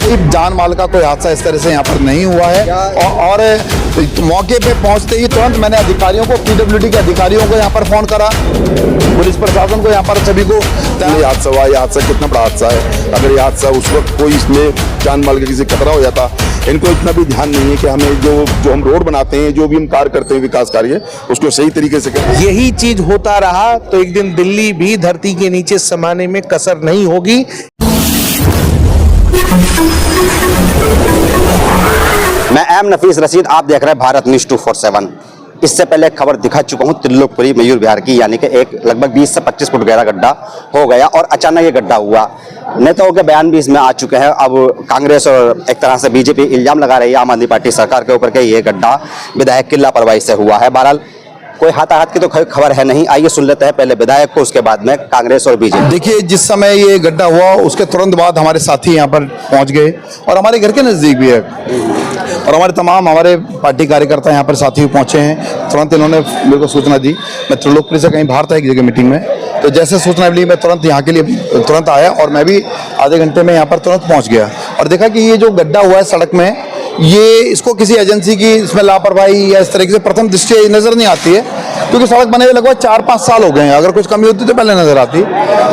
कोई जान माल का कोई हादसा इस तरह से यहाँ पर नहीं हुआ है। और मौके पे पहुंचते ही तुरंत मैंने अधिकारियों को, पीडब्ल्यूडी के अधिकारियों को यहाँ पर फोन करा, पुलिस प्रशासन को यहाँ पर सभी को। ये हादसा हुआ, ये हादसा कितना बड़ा हादसा है। अगर ये हादसा उस वक्त कोई इसमें जान माल का किसी खतरा हो जाता, इनको इतना भी ध्यान नहीं है कि हमें जो हम रोड बनाते हैं, जो भी हम कार्य करते हैं विकास कार्य, उसको सही तरीके से करें। यही चीज होता रहा तो एक दिन दिल्ली भी धरती के नीचे समाने में कसर नहीं होगी। मैं एम नफीस रशीद, आप देख रहे हैं भारत न्यूज 247। इससे पहले खबर दिखा चुका हूं त्रिलोकपुरी मयूर विहार की, यानी कि एक लगभग 20 से 25 फुट गहरा गड्ढा हो गया और अचानक ये गड्ढा हुआ। नेताओं के बयान भी इसमें आ चुके हैं। अब कांग्रेस और एक तरह से बीजेपी इल्जाम लगा रही है आम आदमी पार्टी सरकार के ऊपर कि ये गड्ढा विधायक की लापरवाही से हुआ है। बहरहाल कोई हाथाहाथ की तो खबर है नहीं। आइए सुन लेते हैं पहले विधायक को, उसके बाद में कांग्रेस और बीजेपी। देखिए, जिस समय ये गड्ढा हुआ उसके तुरंत बाद हमारे साथी यहाँ पर पहुँच गए और हमारे घर के नज़दीक भी है और हमारे पार्टी कार्यकर्ता यहाँ पर साथी पहुँचे हैं। तुरंत इन्होंने मेरे को सूचना दी। मैं त्रिलोकपुरी से कहीं बाहर था एक जगह मीटिंग में, तो जैसे सूचना मिली मैं तुरंत यहाँ के लिए तुरंत आया और मैं भी आधे घंटे में यहाँ पर तुरंत पहुँच गया और देखा कि ये जो गड्ढा हुआ है सड़क में, ये इसको किसी एजेंसी की इसमें लापरवाही या इस तरीके से प्रथम दृष्टया नज़र नहीं आती है, क्योंकि सड़क बने हुए लगभग 4-5 साल हो गए हैं। अगर कुछ कमी होती तो पहले नजर आती।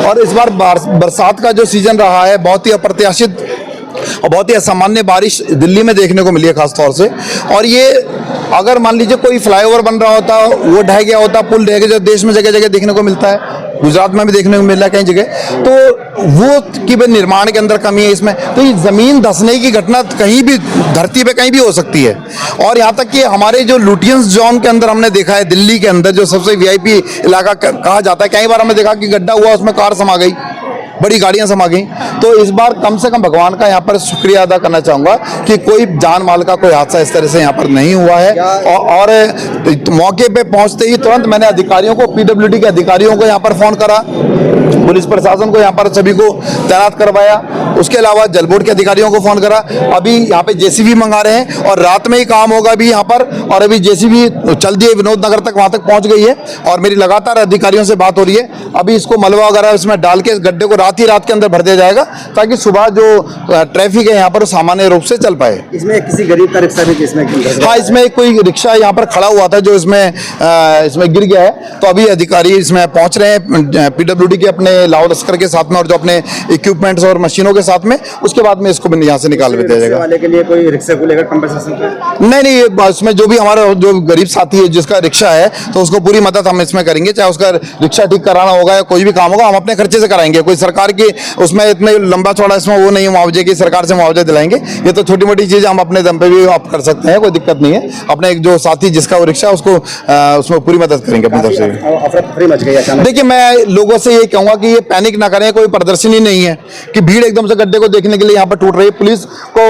और इस बार बरसात का जो सीजन रहा है बहुत ही अप्रत्याशित और बहुत ही असामान्य बारिश दिल्ली में देखने को मिली है खास तौर से। और ये अगर मान लीजिए कोई फ्लाईओवर बन रहा होता, वो ढह गया होता, पुल ढह गया, जो देश में जगह जगह देखने को मिलता है, गुजरात में भी देखने को मिल रहा है कई जगह, तो वो की निर्माण के अंदर कमी है इसमें। तो ये जमीन धंसने की घटना कहीं भी धरती पे कहीं भी हो सकती है। और यहाँ तक कि हमारे जो लुटियंस जोन के अंदर हमने देखा है, दिल्ली के अंदर जो सबसे वीआईपी इलाका कहा जाता है, कई बार हमने देखा कि गड्ढा हुआ, उसमें कार समा गई, बड़ी गाड़ियां समा गई। तो इस बार कम से कम भगवान का यहाँ पर शुक्रिया अदा करना चाहूँगा कि कोई जान माल का कोई हादसा इस तरह से यहाँ पर नहीं हुआ है। और मौके पे पहुँचते ही तुरंत मैंने अधिकारियों को, पीडब्ल्यूडी के अधिकारियों को यहाँ पर फोन करा, पुलिस प्रशासन को यहाँ पर सभी को तैनात करवाया। उसके अलावा जल बोर्ड के अधिकारियों को फोन करा। अभी यहाँ पे जेसीबी मंगा रहे हैं और रात में ही काम होगा अभी यहाँ पर। और अभी जेसीबी चल दी है विनोद नगर तक, वहाँ तक पहुँच गई है और मेरी लगातार अधिकारियों से बात हो रही है। अभी इसको मलबा वगैरह इसमें डाल के इस गड्ढे को रात के अंदर भर दिया जाएगा ताकि सुबह जो ट्रैफिक है यहाँ पर सामान्य रूप से चल पाए। इसमें किसी गरीब का रिक्शा भी हाँ, इसमें कोई रिक्शा यहाँ पर खड़ा हुआ था जो इसमें गिर गया है। तो अभी अधिकारी इसमें पहुँच रहे हैं पीडब्ल्यूडी के अपने लाहौर लश्कर के साथ में और जो अपने इक्विपमेंट्स और मशीनों के साथ में। उसके बाद में इसको यहाँ से निकाल भी दिया जाएगा। वाले के लिए कोई रिक्शा को लेकर कंपनसेशन नहीं, इसमें जो भी हमारा जो गरीब साथी है जिसका रिक्शा है, तो उसको पूरी मदद हम इसमें करेंगे। चाहे उसका रिक्शा ठीक कराना होगा या कोई भी काम होगा, हम अपने खर्चे से कराएंगे। कोई सरकार की उसमें इतने लंबा चौड़ा इसमें वो नहीं, मुआवजे की सरकार से मुआवजा दिलाएंगे। ये तो छोटी मोटी चीज़ हम अपने दम पे भी आप कर सकते हैं, कोई दिक्कत नहीं है। अपने एक जो साथी जिसका वो रिक्शा, उसको उसमें पूरी मदद करेंगे अपनी तरफ से। देखिए, मैं लोगों से ये कहूँगा कि ये पैनिक ना करें। कोई प्रदर्शनी नहीं है कि भीड़ एकदम से गड्ढे को देखने के लिए यहाँ पर टूट रही है। पुलिस को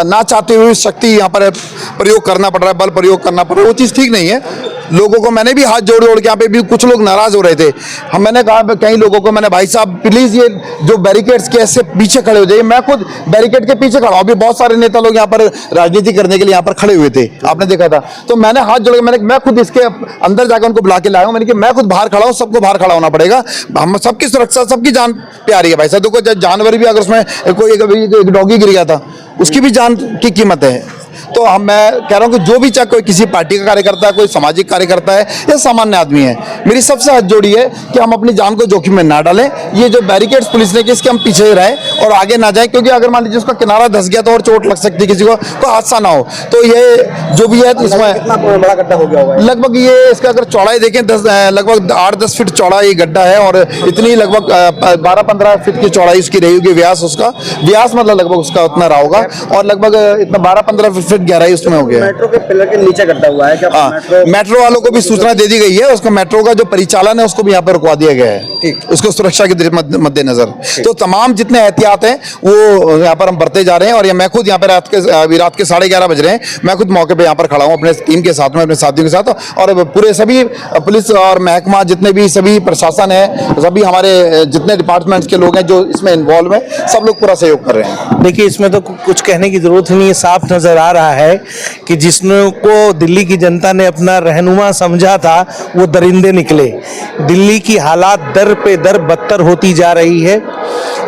ना चाहते हुए शक्ति यहाँ पर प्रयोग करना पड़ रहा है, बल प्रयोग करना पड़ रहा है, वो चीज़ ठीक नहीं है। लोगों को मैंने भी हाथ जोड़ के, यहाँ पे भी कुछ लोग नाराज हो रहे थे। मैंने कहा कई लोगों को, मैंने भाई साहब प्लीज ये जो बैरिकेड्स के ऐसे पीछे खड़े हो जाइए। मैं खुद बैरिकेड के पीछे खड़ा हूँ। अभी बहुत सारे नेता लोग यहाँ पर राजनीति करने के लिए यहाँ पर खड़े हुए थे, आपने देखा था। तो मैंने हाथ जोड़ के मैं खुद इसके अंदर जाकर उनको बुला के लाया हूँ। मैंने कि मैं खुद बाहर खड़ा हूँ, सबको बाहर खड़ा होना पड़ेगा। हम सबकी सुरक्षा, सबकी जान प्यारी है भाई साहब। देखो, जानवर भी अगर उसमें कोई एक डॉगी गिर गया था, उसकी भी जान की कीमत है। तो मैं कह रहा हूँ कि जो भी, चाहे कोई किसी पार्टी का कार्यकर्ता है, कोई सामाजिक कार्यकर्ता है या सामान्य आदमी है, मेरी सबसे हाथ जोड़ी है कि हम अपनी जान को जोखिम में ना डालें। ये जो बैरिकेड्स पुलिस ने कि इसके हम पीछे ही रहें और आगे ना जाए, क्योंकि अगर मान लीजिए उसका किनारा धस गया तो और चोट लग सकती है किसी को, तो हादसा ना हो। तो ये जो भी है, तो इसमें कितना बड़ा गड्ढा हो गया होगा? लगभग ये इसका अगर चौड़ाई देखें लगभग 8-10 फीट चौड़ा ये गड्ढा है और इतनी लगभग 12-15 फीट की चौड़ाई उसकी रही होगी। व्यास मतलब लगभग उसका उतना रहा होगा और लगभग इतना 12-15 फीट गहराई उसमें हो गया। मेट्रो के पिलर के नीचे गड्ढा हुआ है क्या? मेट्रो वालों को भी सूचना दे दी गई है। उसका मेट्रो का जो परिचालन है उसको भी यहाँ पर रुकवा दिया गया है, ठीक, उसको सुरक्षा के मद्देनजर। तो तमाम जितने एहतियात हैं वो यहाँ पर हम बरते जा रहे हैं। और ये मैं खुद यहाँ पर रात के 11:30 बज रहे हैं, मैं खुद मौके पे यहाँ पर खड़ा हूँ अपने टीम के साथ में, अपने साथियों के साथ। और पूरे सभी पुलिस और महकमा, जितने भी सभी प्रशासन है, सभी हमारे जितने डिपार्टमेंट्स के लोग हैं जो इसमें इन्वॉल्व हैं, सब लोग पूरा सहयोग कर रहे हैं। देखिए, इसमें तो कुछ कहने की जरूरत नहीं है। साफ नजर आ रहा है कि जिसको दिल्ली की जनता ने अपना रहनुमा समझा था, वो दरिंदे निकले। दिल्ली की हालात दर पे दर बदतर होती जा रही है।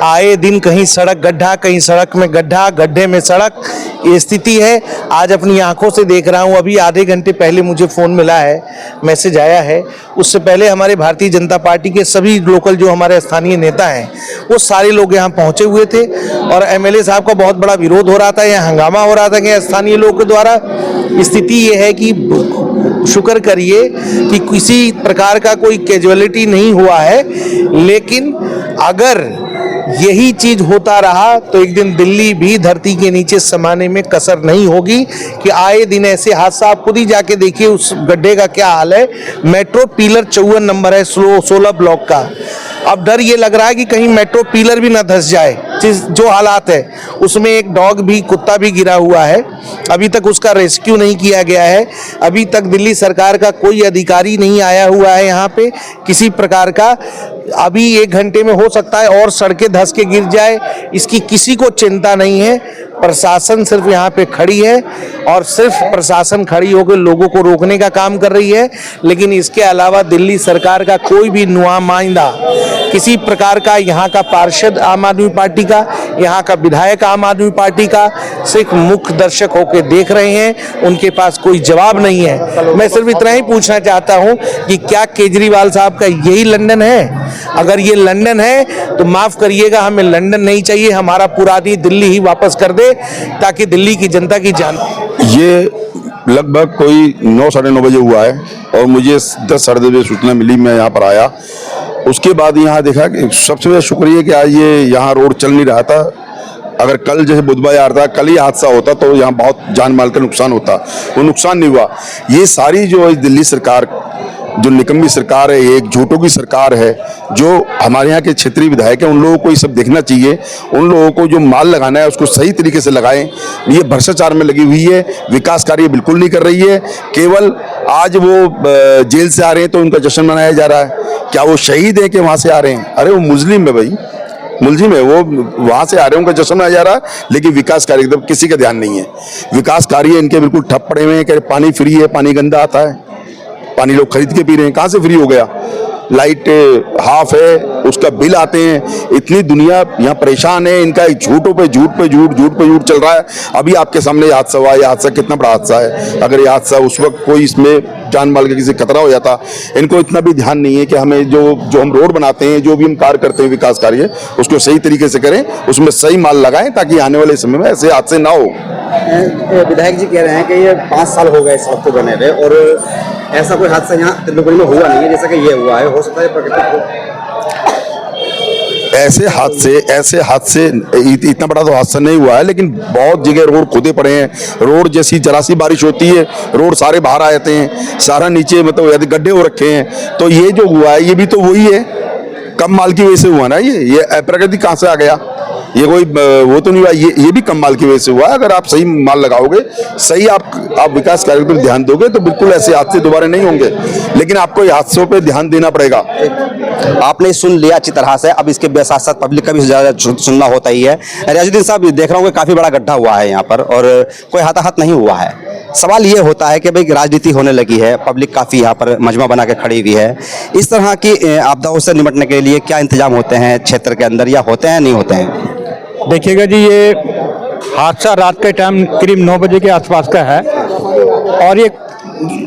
आए दिन कहीं सड़क गड्ढा, कहीं सड़क में गड्ढा, गड्ढे में सड़क, ये स्थिति है। आज अपनी आंखों से देख रहा हूँ। अभी आधे घंटे पहले मुझे फ़ोन मिला है, मैसेज आया है। उससे पहले हमारे भारतीय जनता पार्टी के सभी लोकल जो हमारे स्थानीय नेता हैं वो सारे लोग यहाँ पहुँचे हुए थे और एमएलए साहब का बहुत बड़ा विरोध हो रहा था, यहाँ हंगामा हो रहा था कि स्थानीय लोगों के द्वारा। स्थिति ये है कि शुक्र करिए कि किसी प्रकार का कोई कैजुअलिटी नहीं हुआ है, लेकिन अगर यही चीज होता रहा तो एक दिन दिल्ली भी धरती के नीचे समाने में कसर नहीं होगी कि आए दिन ऐसे हादसा। आप खुद ही जाके देखिए उस गड्ढे का क्या हाल है। मेट्रो पिलर 54 नंबर है 16 ब्लॉक का। अब डर ये लग रहा है कि कहीं मेट्रो पिलर भी ना धंस जाए। जो हालात है उसमें एक डॉग भी, कुत्ता भी गिरा हुआ है। अभी तक उसका रेस्क्यू नहीं किया गया है। अभी तक दिल्ली सरकार का कोई अधिकारी नहीं आया हुआ है यहाँ पे किसी प्रकार का। अभी 1 घंटे में हो सकता है और सड़कें धंस के गिर जाए, इसकी किसी को चिंता नहीं है। प्रशासन सिर्फ यहाँ पे खड़ी है और सिर्फ प्रशासन खड़ी होकर लोगों को रोकने का काम कर रही है, लेकिन इसके अलावा दिल्ली सरकार का कोई भी नुमाइंदा, किसी प्रकार का यहाँ का पार्षद आम आदमी पार्टी का, यहाँ का विधायक आम आदमी पार्टी का सिर्फ मुख्य दर्शक होकर देख रहे हैं। उनके पास कोई जवाब नहीं है। मैं सिर्फ इतना ही पूछना चाहता हूँ कि क्या केजरीवाल साहब का यही लंदन है? अगर ये लंदन है तो माफ करिएगा, हमें लंदन नहीं चाहिए। हमारा पूरा दिल्ली ही वापस कर दे ताकि दिल्ली की जनता की जान। ये लगभग कोई 9 साढ़े 9 बजे हुआ है और मुझे 10 साढ़े 10 बजे सूचना मिली। मैं यहाँ पर आया, उसके बाद यहाँ देखा कि सबसे ज़्यादा शुक्रिया कि आज ये यहाँ रोड चल नहीं रहा था। अगर कल जैसे बुधवार था, कल ही हादसा होता तो यहाँ बहुत जान माल का नुकसान होता। वो नुकसान नहीं हुआ। ये सारी जो दिल्ली सरकार, जो निकम्मी सरकार है, एक झूठों की सरकार है, जो हमारे यहाँ के क्षेत्रीय विधायक हैं, उन लोगों को ये सब देखना चाहिए। उन लोगों को जो माल लगाना है उसको सही तरीके से लगाएं। ये भ्रष्टाचार में लगी हुई है, विकास कार्य बिल्कुल नहीं कर रही है। केवल आज वो जेल से आ रहे हैं तो उनका जश्न मनाया जा रहा है। क्या वो शहीद है कि वहाँ से आ रहे हैं? अरे वो मुस्लिम है भाई, मुलजिम है, वो वहाँ से आ रहे हैं, उनका जश्न मनाया जा रहा है, लेकिन विकास कार्य एकदम किसी का ध्यान नहीं है। विकास कार्य इनके बिल्कुल ठप पड़े हुए हैं कि पानी फ्री है, पानी गंदा आता है, पानी लोग खरीद के पी रहे हैं। कहाँ से फ्री हो गया? लाइट हाफ है, उसका बिल आते हैं। इतनी दुनिया यहाँ परेशान है, इनका झूठों पे झूठ पे झूठ चल रहा है। अभी आपके सामने हादसा हुआ, ये हादसा कितना बड़ा हादसा है। अगर ये हादसा उस वक्त कोई इसमें जान माल का किसी खतरा हो जाता, इनको इतना भी ध्यान नहीं है कि हमें जो हम रोड बनाते हैं, जो भी हम कार्य करते हैं विकास कार्य, उसको सही तरीके से करें, उसमें सही माल लगाएं ताकि आने वाले समय में ऐसे हादसे ना हो। विधायक जी कह रहे हैं कि ये 5 साल हो गए सड़क को बने हुए और ऐसा कोई हादसा यहाँ तिल्लुपुरी में हुआ नहीं है जैसा कि ये हुआ है। हो सकता है प्रकृति ऐसे हादसे इतना बड़ा तो हादसा नहीं हुआ है, लेकिन बहुत जगह रोड खुदे पड़े हैं। रोड जैसी जरा सी बारिश होती है, रोड सारे बाहर आ जाते हैं, सारा नीचे मतलब यदि गड्ढे हो रखे हैं। तो ये जो हुआ है ये भी तो वही है, कम माल की वजह से हुआ ना। ये प्रकृति कहाँ से आ गया? ये कोई वो तो नहीं हुआ, ये भी कम माल की वजह से हुआ। अगर आप सही माल लगाओगे, सही आप विकास कार्य पर ध्यान दोगे तो बिल्कुल ऐसे हादसे दोबारा नहीं होंगे, लेकिन आपको हादसों पे ध्यान देना पड़ेगा। आपने सुन लिया अच्छी तरह से, अब इसके साथ साथ पब्लिक का भी ज़्यादा सुनना होता ही है। रियाजुद्दीन साहब, देख रहा हूँ कि काफ़ी बड़ा गड्ढा हुआ है यहाँ पर और कोई हताहत नहीं हुआ है। सवाल ये होता है कि भाई राजनीति होने लगी है, पब्लिक काफ़ी यहाँ पर मजमा बना के खड़ी हुई है। इस तरह की आपदाओं से निपटने के लिए क्या इंतजाम होते हैं क्षेत्र के अंदर, या होते हैं नहीं होते हैं? देखिएगा जी, ये हादसा रात के टाइम करीब 9 बजे के आसपास का है और ये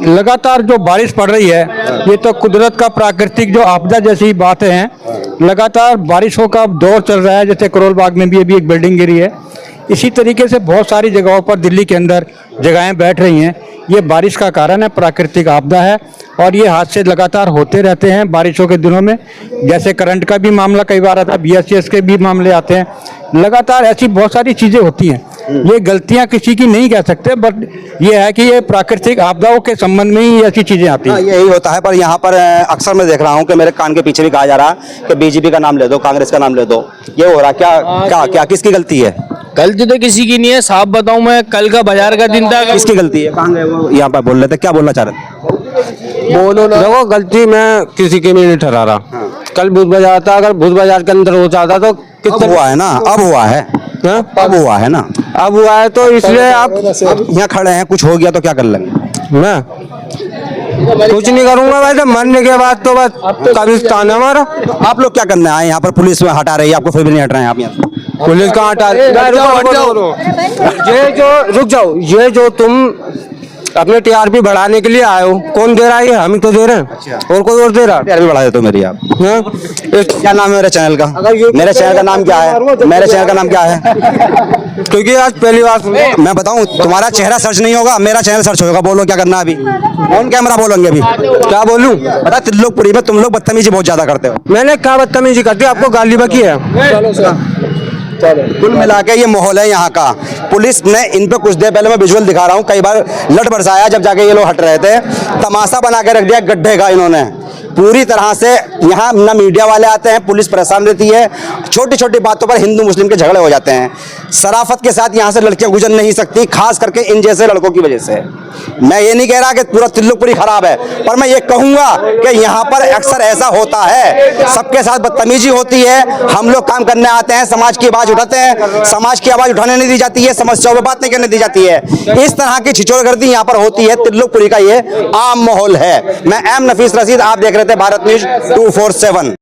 लगातार जो बारिश पड़ रही है, ये तो कुदरत का प्राकृतिक जो आपदा जैसी बातें हैं। लगातार बारिशों का दौर चल रहा है। जैसे करोल बाग में भी अभी एक बिल्डिंग गिरी है। इसी तरीके से बहुत सारी जगहों पर दिल्ली के अंदर जगहें बैठ रही हैं। ये बारिश का कारण है, प्राकृतिक आपदा है और ये हादसे लगातार होते रहते हैं बारिशों के दिनों में। जैसे करंट का भी मामला कई बार आता है, BSS के भी मामले आते हैं। लगातार ऐसी बहुत सारी चीज़ें होती हैं। ये गलतियां किसी की नहीं कह सकते, बट ये है कि ये प्राकृतिक आपदाओं के संबंध में ही ऐसी चीज़ें आती हैं। यही होता है। पर यहाँ पर अक्सर मैं देख रहा हूँ कि मेरे कान के पीछे भी कहा जा रहा है कि BJP का नाम ले दो, कांग्रेस का नाम ले दो। ये हो रहा क्या किसकी गलती है? गलती तो किसी की नहीं है। साफ बताऊं, मैं कल का बाजार का दिन था। किसकी गलती है? कहाँ गए वो? यहाँ पर बोल रहे थे, क्या बोलना चाह रहे? बोलो ना। देखो, गलती मैं किसी की नहीं ठहरा रहा। कल भूत बाजार था, अगर भूत बाजार के अंदर हो जाता तो अब हुआ है ना, अब हुआ है ना, अब हुआ है तो इसलिए आप यहाँ खड़े हैं, कुछ हो गया तो क्या कर लेंगे? कुछ नहीं करूंगा भाई, तो मरने के बाद तो बस कब्रिस्तान है हमारा। आप लोग क्या करने आए यहाँ पर? पुलिस में हटा रही है आपको, फिर भी नहीं हट रहे हैं आप यहाँ से? पुलिस कहाँ हटा रही है? रुक जाओ, ये जो तुम अपने टीआरपी बढ़ाने के लिए आए हो, कौन दे रहा है? हम ही तो दे रहे हैं, और कोई और दे रहा है? भी बढ़ा देते हो मेरी आप। हाँ? क्या नाम है मेरे चैनल का? मेरे चैनल का नाम क्या है? मेरे चैनल का नाम क्या है? क्योंकि आज पहली बार मैं बताऊं, तुम्हारा चेहरा सर्च नहीं होगा, मेरा चैनल सर्च होगा। बोलो क्या करना है अभी? ऑन कैमरा बोलेंगे अभी। क्या बोलूं? पता त्रिलोकपुरी में तुम लोग बदतमीजी बहुत ज्यादा करते हो। मैंने क्या बदतमीजी करती? आपको गाली बकी है? कुल मिला के ये माहौल है यहाँ का। पुलिस ने इन पे कुछ देर पहले, मैं विजुअल दिखा रहा हूँ, कई बार लट बरसाया जब जाके ये लोग हट रहे थे। तमाशा बना के रख दिया गड्ढे का इन्होंने पूरी तरह से। यहाँ ना मीडिया वाले आते हैं, पुलिस परेशान रहती है, छोटी छोटी बातों पर हिंदू मुस्लिम के झगड़े हो जाते हैं। शराफत के साथ यहाँ से लड़कियाँ गुजर नहीं सकती, खास करके इन जैसे लड़कों की वजह से। मैं ये नहीं कह रहा कि पूरा त्रिलोकपुरी खराब है, पर मैं ये कहूँगा कि यहाँ पर अक्सर ऐसा होता है, सबके साथ बदतमीजी होती है। हम लोग काम करने आते हैं, समाज की आवाज़ उठाते हैं, समाज की आवाज़ उठाने नहीं दी जाती है, समस्याओं पर बात नहीं करने दी जाती है। इस तरह की छिछोरगर्दी यहाँ पर होती है। त्रिलोकपुरी का ये आम माहौल है। मैं एम नफीस रशीद, आप देख रहे थे भारत न्यूज 247।